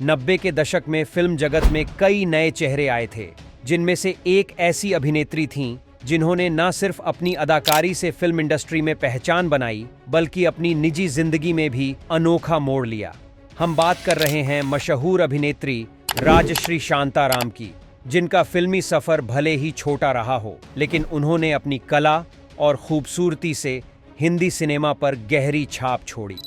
90 के दशक में फिल्म जगत में कई नए चेहरे आए थे, जिनमें से एक ऐसी अभिनेत्री थीं जिन्होंने न सिर्फ अपनी अदाकारी से फिल्म इंडस्ट्री में पहचान बनाई, बल्कि अपनी निजी जिंदगी में भी अनोखा मोड़ लिया। हम बात कर रहे हैं मशहूर अभिनेत्री राजश्री शांताराम की, जिनका फिल्मी सफर भले ही छोटा रहा हो, लेकिन उन्होंने अपनी कला और खूबसूरती से हिंदी सिनेमा पर गहरी छाप छोड़ी।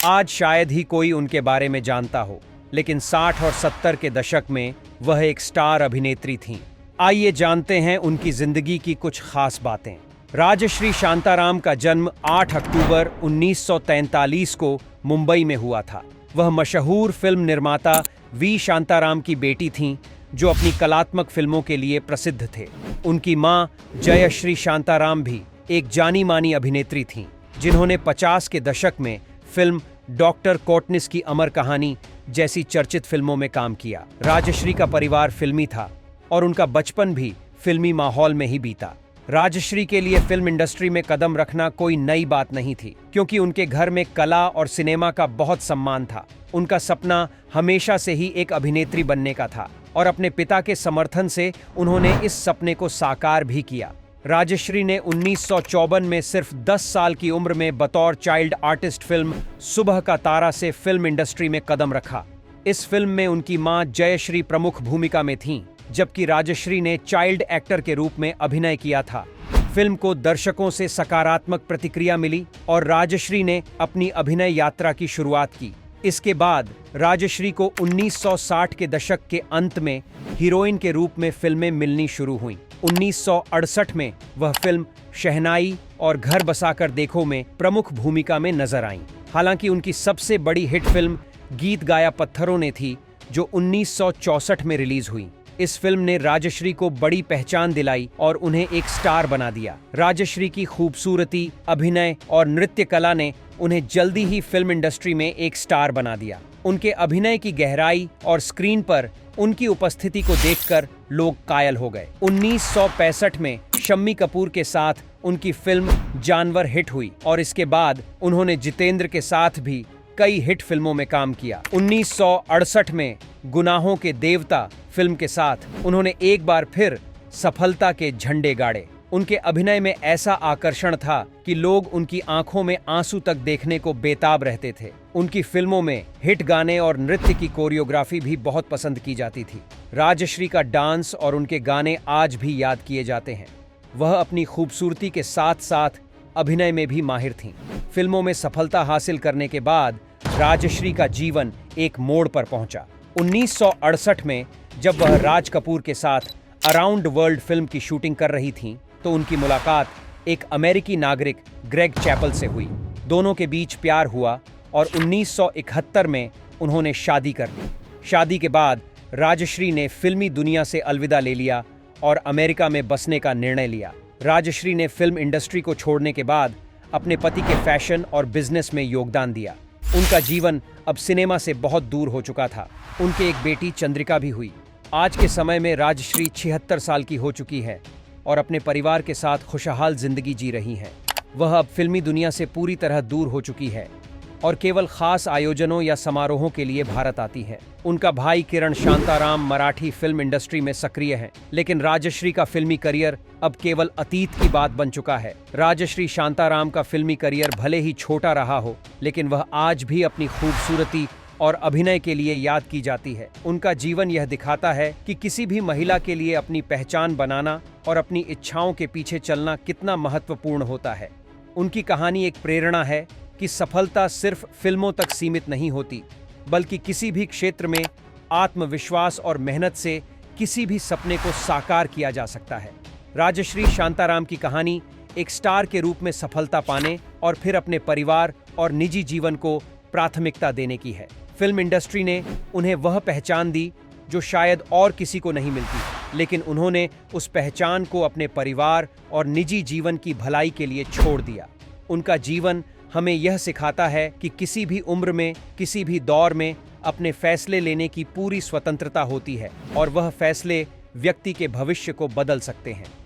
आज शायद ही कोई उनके बारे में जानता हो, लेकिन 60 और 70 के दशक में वह एक स्टार अभिनेत्री थीं। आइए जानते हैं उनकी जिंदगी की कुछ खास बातें। राजश्री शांताराम का जन्म 8 अक्टूबर 1943 को मुंबई में हुआ था। वह मशहूर फिल्म निर्माता वी शांताराम की बेटी थीं, जो अपनी कलात्मक फिल्मों के लिए प्रसिद्ध थे। उनकी मां जयश्री शांताराम भी एक जानी मानी अभिनेत्री थीं, जिन्होंने 50 के दशक में फिल्म डॉक्टर कोटनिस की अमर कहानी जैसी चर्चित फिल्मों में काम किया। राजश्री का परिवार फिल्मी था और उनका बचपन भी फिल्मी माहौल में ही बीता। राजश्री के लिए फिल्म इंडस्ट्री में कदम रखना कोई नई बात नहीं थी, क्योंकि उनके घर में कला और सिनेमा का बहुत सम्मान था। उनका सपना हमेशा से ही एक अभिनेत्री बनने का था और अपने पिता के समर्थन से उन्होंने इस सपने को साकार भी किया। राजश्री ने 1954 में सिर्फ 10 साल की उम्र में बतौर चाइल्ड आर्टिस्ट फिल्म सुबह का तारा से फिल्म इंडस्ट्री में कदम रखा। इस फिल्म में उनकी मां जयश्री प्रमुख भूमिका में थीं, जबकि राजश्री ने चाइल्ड एक्टर के रूप में अभिनय किया था। फिल्म को दर्शकों से सकारात्मक प्रतिक्रिया मिली और राजश्री ने अपनी अभिनय यात्रा की शुरुआत की। इसके बाद राजश्री को 1960 के दशक के अंत में हीरोइन के रूप में फिल्में मिलनी शुरू हुईं। 1968 में वह फिल्म शहनाई और घर बसाकर देखो में प्रमुख भूमिका में नजर आईं। हालांकि उनकी सबसे बड़ी हिट फिल्म गीत गाया पत्थरों ने थी, जो 1964 में रिलीज हुई। इस फिल्म ने राजश्री को बड़ी पहचान दिलाई और उन्हें एक स्टार बना दिया। राजश्री की खूबसूरती, अभिनय और नृत्य कला ने उन्हें जल्दी ही फिल्म इंडस्ट्री में एक स्टार बना दिया। उनके अभिनय की गहराई और स्क्रीन पर उनकी उपस्थिति को देखकर लोग कायल हो गए। 1965 में शम्मी कपूर के साथ उनकी फिल्म जानवर हिट हुई और इसके बाद उन्होंने जितेंद्र के साथ भी कई हिट फिल्मों में काम किया। 1968 में गुनाहों के देवता फिल्म के साथ उन्होंने एक बार फिर सफलता के झंडे गाड़े। उनके अभिनय में ऐसा आकर्षण था कि लोग उनकी आंखों में आंसू तक देखने को बेताब रहते थे। उनकी फिल्मों में हिट गाने और नृत्य की कोरियोग्राफी भी बहुत पसंद की जाती थी। राजश्री का डांस और उनके गाने आज भी याद किए जाते हैं। वह अपनी खूबसूरती के साथ साथ अभिनय में भी माहिर थीं। फिल्मों में सफलता हासिल करने के बाद राजश्री का जीवन एक मोड़ पर पहुंचा। 1968 में जब वह राज कपूर के साथ अराउंड वर्ल्ड फिल्म की शूटिंग कर रही थीं, तो उनकी मुलाकात एक अमेरिकी नागरिक ग्रेग चैपल से हुई। दोनों के बीच प्यार हुआ और 1971 में उन्होंने शादी कर ली। शादी के बाद राजश्री ने फिल्मी दुनिया से अलविदा ले लिया और अमेरिका में बसने का निर्णय लिया। राजश्री ने फिल्म इंडस्ट्री को छोड़ने के बाद अपने पति के फैशन और बिजनेस में योगदान दिया। उनका जीवन अब सिनेमा से बहुत दूर हो चुका था। उनके एक बेटी चंद्रिका भी हुई। आज के समय में राजश्री 76 साल की हो चुकी है और अपने परिवार के साथ खुशहाल जिंदगी जी रही हैं। वह अब फिल्मी दुनिया से पूरी तरह दूर हो चुकी है और केवल खास आयोजनों या समारोहों के लिए भारत आती है। उनका भाई किरण शांताराम मराठी फिल्म इंडस्ट्री में सक्रिय हैं, लेकिन राजश्री का फिल्मी करियर अब केवल अतीत की बात बन चुका है। राजश्री शांताराम का फिल्मी करियर भले ही छोटा रहा हो, लेकिन वह आज भी अपनी खूबसूरती और अभिनय के लिए याद की जाती है। उनका जीवन यह दिखाता है कि किसी भी महिला के लिए अपनी पहचान बनाना और अपनी इच्छाओं के पीछे चलना कितना महत्वपूर्ण होता है। उनकी कहानी एक प्रेरणा है कि सफलता सिर्फ फिल्मों तक सीमित नहीं होती, बल्कि किसी भी क्षेत्र में आत्मविश्वास और मेहनत से किसी भी सपने को साकार किया जा सकता है। राजश्री शांताराम की कहानी एक स्टार के रूप में सफलता पाने और फिर अपने परिवार और निजी जीवन को प्राथमिकता देने की है। फिल्म इंडस्ट्री ने उन्हें वह पहचान दी जो शायद और किसी को नहीं मिलती, लेकिन उन्होंने उस पहचान को अपने परिवार और निजी जीवन की भलाई के लिए छोड़ दिया। उनका जीवन हमें यह सिखाता है कि किसी भी उम्र में, किसी भी दौर में अपने फैसले लेने की पूरी स्वतंत्रता होती है और वह फैसले व्यक्ति के भविष्य को बदल सकते हैं।